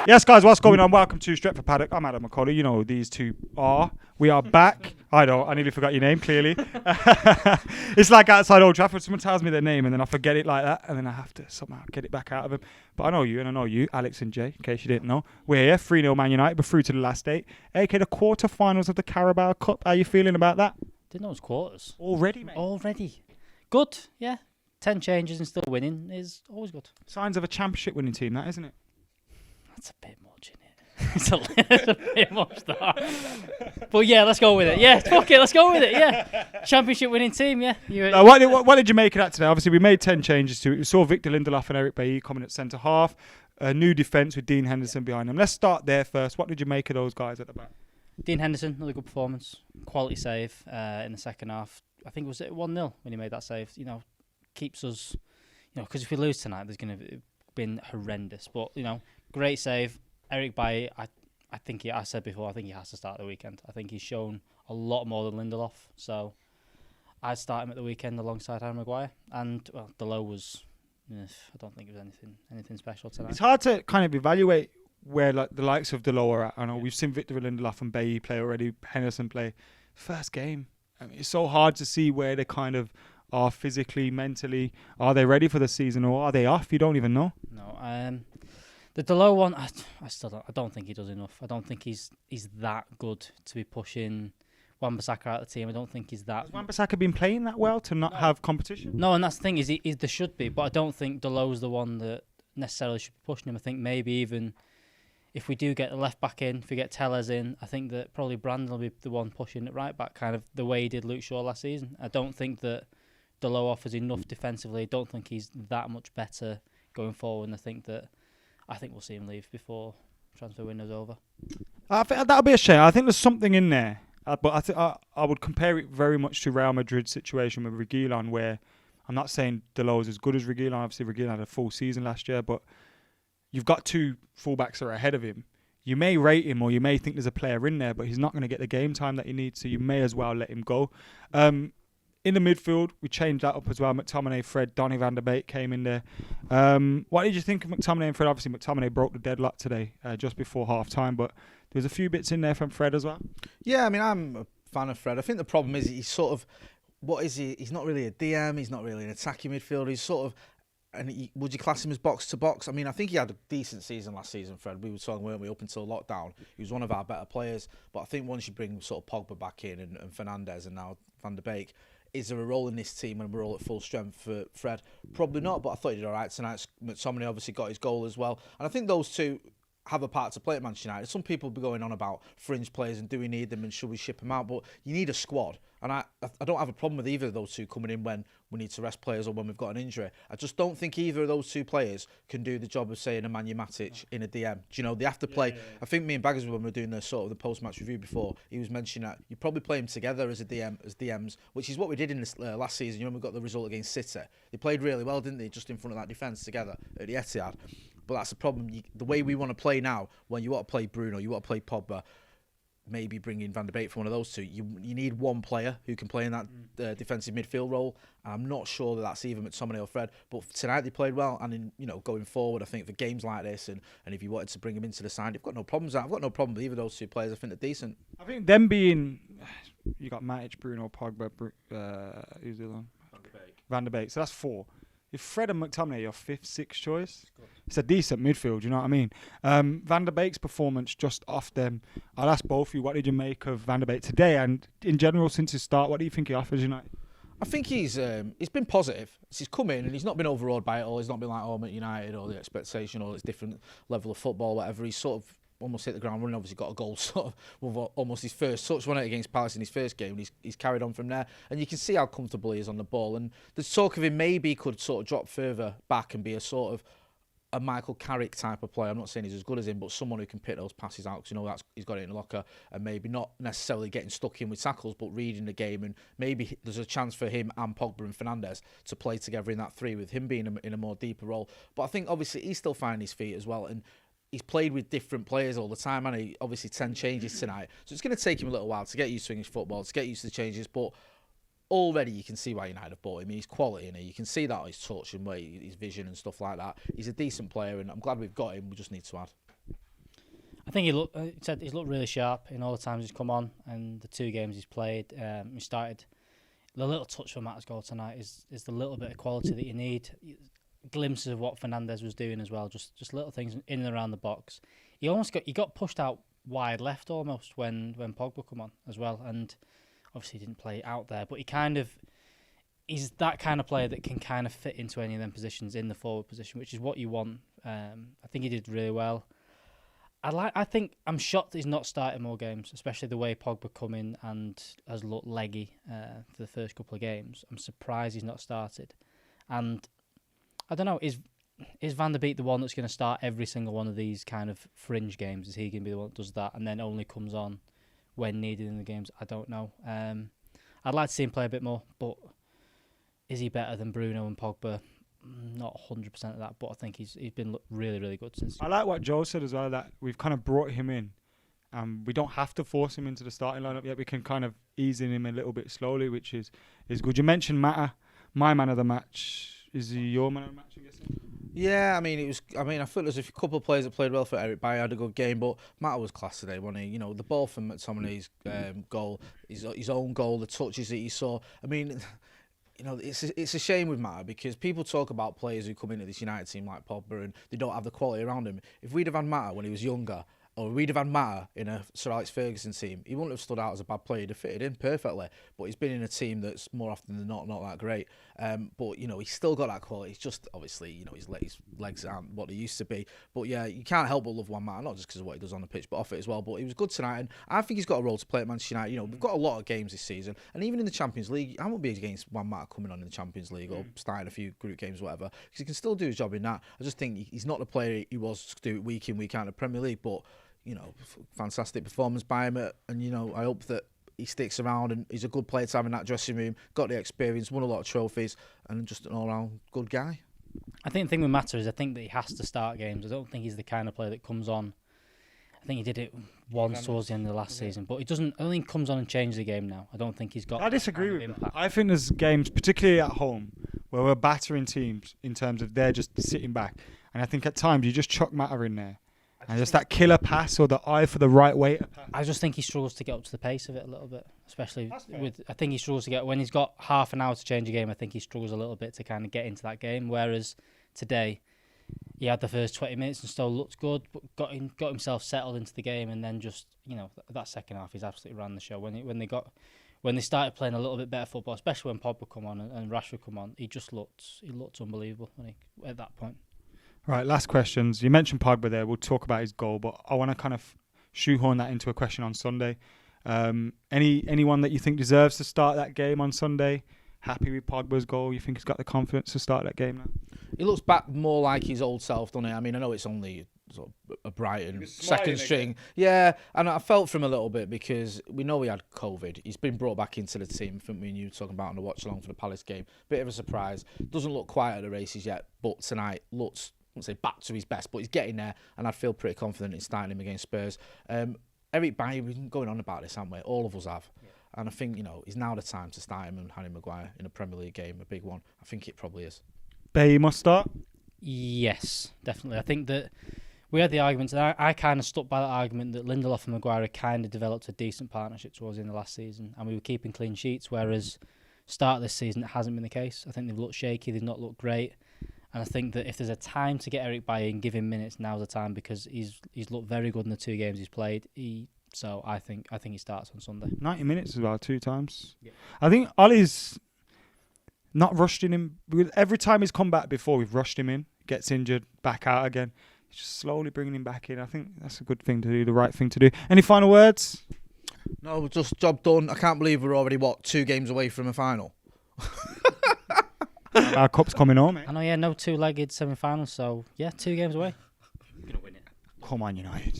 Yes, guys, what's going on? Welcome to Stretford Paddock. I'm Adam McCauley. You know who these two are. We are back. I nearly forgot your name, clearly. It's like outside Old Trafford. Someone tells me their name and then I forget it like that and then I have to somehow get it back out of them. But I know you and I know you, Alex and Jay, in case you didn't know. We're here, 3-0 Man United. We're through to the last 8, aka the quarterfinals of the Carabao Cup. How are you feeling about that? Didn't know it was quarters. Already, mate? Already. Good, yeah. 10 changes and still winning is always good. Signs of a championship winning team, that, isn't it? That's a bit much, isn't it? It's a bit much, that. But yeah, let's go with it. Yeah, fuck it, let's go with it, yeah. Championship winning team, yeah. What did you make of that today? Obviously, we made 10 changes to it. We saw Victor Lindelof and Eric Bailly coming at centre-half. A new defence with Dean Henderson behind them. Let's start there first. What did you make of those guys at the back? Dean Henderson, another good performance. Quality save in the second half. I think it was 1-0 when he made that save. You know, keeps us, because if we lose tonight, there's going to been horrendous. But, great save. Eric Bailly, I think I said before, I think he has to start the weekend. I think he's shown a lot more than Lindelof. So I'd start him at the weekend alongside Harry Maguire. And, well, Delo was, I don't think it was anything special tonight. It's hard to kind of evaluate where the likes of Delo are at. I know we've seen Victor Lindelof and Bailly play already, Henderson play. First game. I mean, it's so hard to see where they kind of are physically, mentally. Are they ready for the season or are they off? You don't even know. No, the Delo one, I don't think he does enough. I don't think he's that good to be pushing Wan-Bissaka out of the team. I don't think he's that. Has Wan-Bissaka been playing that well to not have competition? No, and that's the thing is there should be, but I don't think Delo's the one that necessarily should be pushing him. I think maybe even if we do get the left back in, if we get Tellez in, I think that probably Brandon will be the one pushing it right back, kind of the way he did Luke Shaw last season. I don't think that Delo offers enough defensively. I don't think he's that much better going forward, and I think we'll see him leave before transfer window's over. I think that'll be a shame. I think there's something in there, but I would compare it very much to Real Madrid's situation with Reguilon, where I'm not saying Delo is as good as Reguilon. Obviously, Reguilon had a full season last year, but you've got two fullbacks that are ahead of him. You may rate him or you may think there's a player in there, but he's not going to get the game time that he needs, so you may as well let him go. In the midfield, we changed that up as well. McTominay, Fred, Donny van der Beek came in there. What did you think of McTominay and Fred? Obviously, McTominay broke the deadlock today just before half-time, but there's a few bits in there from Fred as well. Yeah, I mean, I'm a fan of Fred. I think the problem is he's sort of, what is he? He's not really a DM. He's not really an attacking midfielder. He's sort of, would you class him as box-to-box? I mean, I think he had a decent season last season, Fred. We were talking, weren't we, up until lockdown. He was one of our better players. But I think once you bring sort of Pogba back in and Fernandes and now Van der Beek, is there a role in this team when we're all at full strength for Fred? Probably not, but I thought he did all right tonight. McTominay obviously got his goal as well. And I think those two have a part to play at Manchester United. Some people will be going on about fringe players and do we need them and should we ship them out? But you need a squad. And I don't have a problem with either of those two coming in when we need to rest players or when we've got an injury. I just don't think either of those two players can do the job of, say, a Nemanja Matic in a DM. Do you know, they have to play. Yeah. I think me and Baggers, when we were doing the sort of the post-match review before, he was mentioning that you probably play them together as a DM, as DMs, which is what we did in this last season. You know, we got the result against City. They played really well, didn't they, just in front of that defence together at the Etihad. But that's the problem. The way we want to play now, when you want to play Bruno, you want to play Pogba, maybe bring in Van der Beek for one of those two. You need one player who can play in that defensive midfield role. And I'm not sure that that's either McTominay or Fred. But tonight they played well. And going forward, I think for games like this, and if you wanted to bring them into the side, you've got no problems. I've got no problem with either of those two players. I think they're decent. I think them being, you got Matic, Bruno, Pogba, who's the other one? Van der Beek. So that's 4. If Fred and McTominay are your 5th, 6th choice, it's a decent midfield, you know what I mean? Van der Beek's performance just off them. I'll ask both of you, what did you make of Van der Beek today? And in general, since his start, what do you think he offers United? I think he's been positive. He's come in and he's not been overawed by it all. He's not been like, I'm at United or the expectation or this different level of football, whatever. He's sort of almost hit the ground running. Obviously got a goal sort of with almost his first touch, wasn't it, against Palace in his first game. And he's carried on from there. And you can see how comfortable he is on the ball. And there's talk of him maybe could sort of drop further back and be a sort of a Michael Carrick type of player. I'm not saying he's as good as him, but someone who can pick those passes out, because he's got it in the locker, and maybe not necessarily getting stuck in with tackles, but reading the game. And maybe there's a chance for him and Pogba and Fernandes to play together in that 3 with him being in a more deeper role. But I think obviously he's still finding his feet as well, and he's played with different players all the time, and he obviously 10 changes tonight. So it's going to take him a little while to get used to English football, to get used to the changes, but already you can see why United have bought him. He's quality, and you can see that on his touch and his vision and stuff like that. He's a decent player, and I'm glad we've got him. We just need to add. I think he's looked really sharp in all the times he's come on and the 2 games he's played. He started. The little touch for Matt's goal tonight is the little bit of quality that you need. Glimpses of what Fernandes was doing as well, just little things in and around the box. He got pushed out wide left almost when Pogba come on as well, and obviously he didn't play out there, but he's that kind of player that can kind of fit into any of them positions in the forward position, which is what you want. I think he did really well. I'm shocked that he's not starting more games, especially the way Pogba come in and has looked leggy for the first couple of games. I'm surprised he's not started. And I don't know, is Van der Beek the one that's going to start every single one of these kind of fringe games? Is he going to be the one that does that and then only comes on when needed in the games? I don't know. I'd like to see him play a bit more, but is he better than Bruno and Pogba? Not 100% of that, but I think he's been really, really good since. I like what Joe said as well, that we've kind of brought him in. We don't have to force him into the starting lineup yet. We can kind of ease in him a little bit slowly, which is good. You mentioned Mata, my man of the match. Is he your man of the match, I'm guessing? Yeah, I feel as if a couple of players that played well for Eric Bailly had a good game, but Mata was class today, wasn't he? You know, the ball from McTominay's goal, his own goal, the touches that he saw. I mean, you know, it's a shame with Mata because people talk about players who come into this United team like Pogba and they don't have the quality around him. If we'd have had Mata when he was younger, or we'd have had Mata in a Sir Alex Ferguson team, he wouldn't have stood out as a bad player. He'd have fitted in perfectly. But he's been in a team that's more often than not that great. But, you know, he's still got that quality. It's just, obviously, you know, his legs aren't what they used to be. But, yeah, you can't help but love Juan Mata, not just because of what he does on the pitch, but off it as well. But he was good tonight. And I think he's got a role to play at Manchester United. You know, we've got a lot of games this season. And even in the Champions League, I won't be against Juan Mata coming on in the Champions League or starting a few group games or whatever. Because he can still do his job in that. I just think he's not the player he was to do it week in, week out in the Premier League. But you know, fantastic performance by him, and you know, I hope that he sticks around and he's a good player to have in that dressing room. Got the experience, won a lot of trophies, and just an all-round good guy. I think the thing with Mata is I think that he has to start games. I don't think he's the kind of player that comes on. I think he did it once towards the end of the last season, but he doesn't. I don't think he comes on and changes the game now. I don't think he's got. I disagree with that. I think there's games, particularly at home, where we're battering teams in terms of they're just sitting back, and I think at times you just chuck Mata in there. And just that killer pass or the eye for the right way to pass. I just think he struggles to get up to the pace of it a little bit, especially with. I think he struggles to get when he's got half an hour to change a game. I think he struggles a little bit to kind of get into that game. Whereas today, he had the first 20 minutes and still looked good, but got himself settled into the game, and then just that second half, he's absolutely ran the show. When they started playing a little bit better football, especially when Pogba come on and Rashford come on, he looked unbelievable at that point. Right, last questions. You mentioned Pogba there. We'll talk about his goal, but I want to kind of shoehorn that into a question on Sunday. Anyone that you think deserves to start that game on Sunday? Happy with Pogba's goal? You think he's got the confidence to start that game now? He looks back more like his old self, doesn't he? I mean, I know it's only sort of a Brighton second string. Yeah, and I felt for him a little bit because we know he had COVID. He's been brought back into the team. I think me and you were talking about on the watch along for the Palace game. Bit of a surprise. Doesn't look quite at the races yet, but tonight looks, I won't say back to his best, but he's getting there, and I'd feel pretty confident in starting him against Spurs. Eric Bailly, we've been going on about this, haven't we? All of us have. Yeah. And I think, it's now the time to start him and Harry Maguire in a Premier League game, a big one. I think it probably is. Bailly must start? Yes, definitely. I think that we had the argument, and I kind of stuck by that argument that Lindelof and Maguire kind of developed a decent partnership towards the end of last season, and we were keeping clean sheets, whereas start of this season, it hasn't been the case. I think they've looked shaky, they've not looked great. And I think that if there's a time to get Eric Bailly and give him minutes, now's the time, because he's looked very good in the 2 games he's played. So I think he starts on Sunday. 90 minutes as well, 2 times. Yeah. I think Ollie's not rushed in him. Every time he's come back before, we've rushed him in, gets injured, back out again. He's just slowly bringing him back in. I think that's a good thing to do, the right thing to do. Any final words? No, just job done. I can't believe we're already, 2 games away from a final? Our cup's coming home, mate. I know, no 2-legged semi-finals, so 2 games away. We're going to win it. Come on, United.